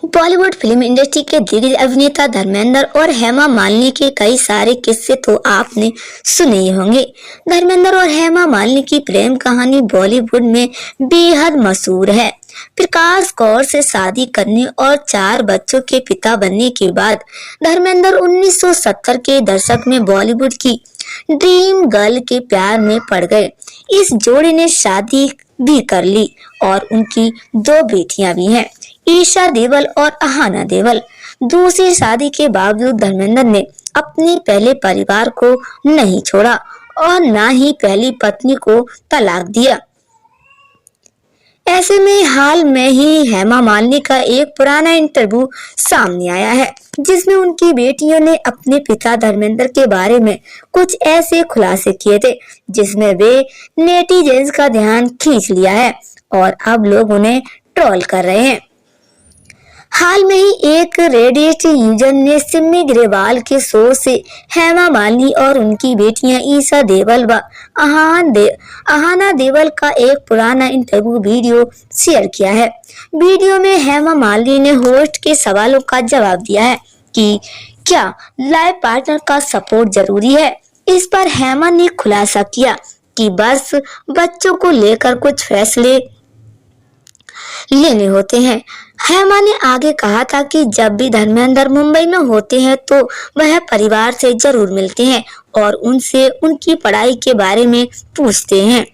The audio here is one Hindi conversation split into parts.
बॉलीवुड फिल्म इंडस्ट्री के दिग्गज अभिनेता धर्मेंद्र और हेमा मालिनी के कई सारे किस्से तो आपने सुने ही होंगे। धर्मेंद्र और हेमा मालिनी की प्रेम कहानी बॉलीवुड में बेहद मशहूर है। प्रकाश कौर से शादी करने और 4 बच्चों के पिता बनने के बाद धर्मेंद्र 1970 के दशक में बॉलीवुड की ड्रीम गर्ल के प्यार में पड़ गए। इस जोड़ी ने शादी भी कर ली और उनकी 2 बेटियां भी हैं, ईशा देवल और अहाना देवल। दूसरी शादी के बावजूद धर्मेंद्र ने अपने पहले परिवार को नहीं छोड़ा और न ही पहली पत्नी को तलाक दिया। ऐसे में हाल में ही हेमा मालिनी का एक पुराना इंटरव्यू सामने आया है, जिसमें उनकी बेटियों ने अपने पिता धर्मेंद्र के बारे में कुछ ऐसे खुलासे किए थे जिसमें वे नेटिजन्स का ध्यान खींच लिया है और अब लोग उन्हें ट्रोल कर रहे हैं। हाल में ही एक रेडिट यूजर ने सिमी ग्रेवाल के शो से हेमा मालिनी और उनकी बेटियां ईशा देवल व अहाना देवल का एक पुराना इंटरव्यू वीडियो शेयर किया है। वीडियो में हेमा मालिनी ने होस्ट के सवालों का जवाब दिया है कि क्या लाइफ पार्टनर का सपोर्ट जरूरी है। इस पर हेमा ने खुलासा किया कि बस बच्चों को लेकर कुछ फैसले लेने होते हैं। हेमा ने आगे कहा था कि जब भी धर्मेंद्र मुंबई में होते हैं तो वह परिवार से जरूर मिलते हैं और उनसे उनकी पढ़ाई के बारे में पूछते हैं।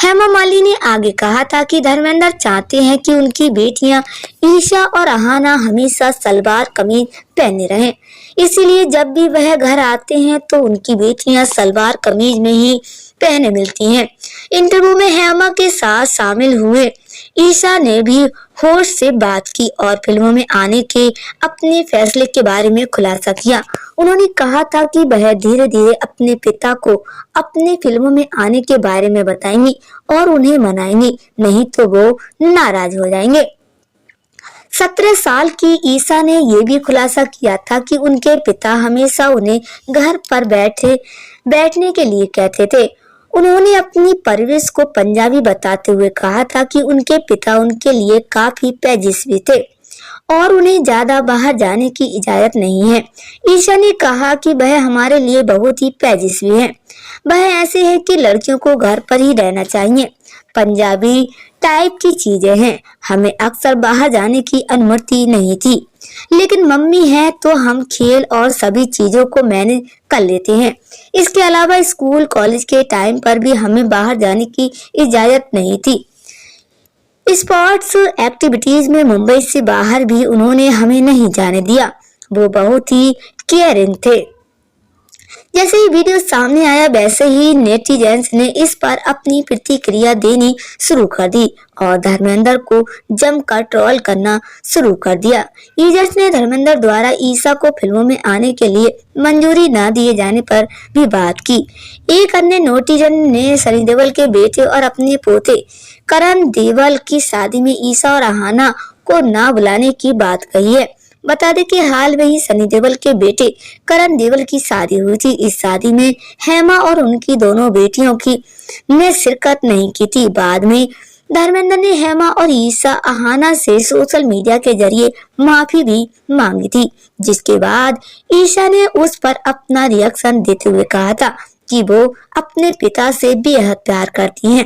हेमा मालिनी ने आगे कहा था कि धर्मेंद्र चाहते हैं कि उनकी बेटियां ईशा और अहाना हमेशा सलवार कमीज पहने रहें, इसीलिए जब भी वह घर आते हैं तो उनकी बेटियां सलवार कमीज में ही पहने मिलती हैं। इंटरव्यू में हेमा के साथ शामिल हुए ईशा ने भी होस्ट से बात की और फिल्मों में आने के अपने फैसले के बारे में खुलासा किया। उन्होंने कहा था कि वह धीरे धीरे अपने पिता को अपने फिल्मों में आने के बारे में बताएंगी और उन्हें मनाएंगी, नहीं तो वो नाराज हो जाएंगे। 17 साल की ईशा ने ये भी खुलासा किया था कि उनके पिता हमेशा उन्हें घर पर बैठने के लिए कहते थे। उन्होंने अपनी परवरिश को पंजाबी बताते हुए कहा था कि उनके पिता उनके लिए काफी तेजस्वी थे और उन्हें ज्यादा बाहर जाने की इजाजत नहीं है। ईशा ने कहा कि वह हमारे लिए बहुत ही तेजस्वी हैं। वह ऐसे है कि लड़कियों को घर पर ही रहना चाहिए, पंजाबी टाइप की चीजें हैं। हमें अक्सर बाहर जाने की अनुमति नहीं थी, लेकिन मम्मी है तो हम खेल और सभी चीजों को मैनेज कर लेते हैं। इसके अलावा स्कूल कॉलेज के टाइम पर भी हमें बाहर जाने की इजाजत नहीं थी। स्पोर्ट्स एक्टिविटीज में मुंबई से बाहर भी उन्होंने हमें नहीं जाने दिया। वो बहुत ही केयरिंग थे। जैसे ही वीडियो सामने आया वैसे ही नेटिजन्स ने इस पर अपनी प्रतिक्रिया देनी शुरू कर दी और धर्मेंद्र को जमकर ट्रोल करना शुरू कर दिया। यूजर्स ने धर्मेंद्र द्वारा ईशा को फिल्मों में आने के लिए मंजूरी न दिए जाने पर भी बात की। एक अन्य नेटिजन ने सनी देओल के बेटे और अपने पोते करण देओल की शादी में ईशा और अहाना को न बुलाने की बात कही है। बता दें कि हाल में ही सनी देओल के बेटे करण देओल की शादी हुई थी। इस शादी में हेमा और उनकी दोनों बेटियों की ने शिरकत नहीं की थी। बाद में धर्मेंद्र ने हेमा और ईशा अहाना से सोशल मीडिया के जरिए माफी भी मांगी थी, जिसके बाद ईशा ने उस पर अपना रिएक्शन देते हुए कहा था कि वो अपने पिता से बेहद प्यार करती हैं।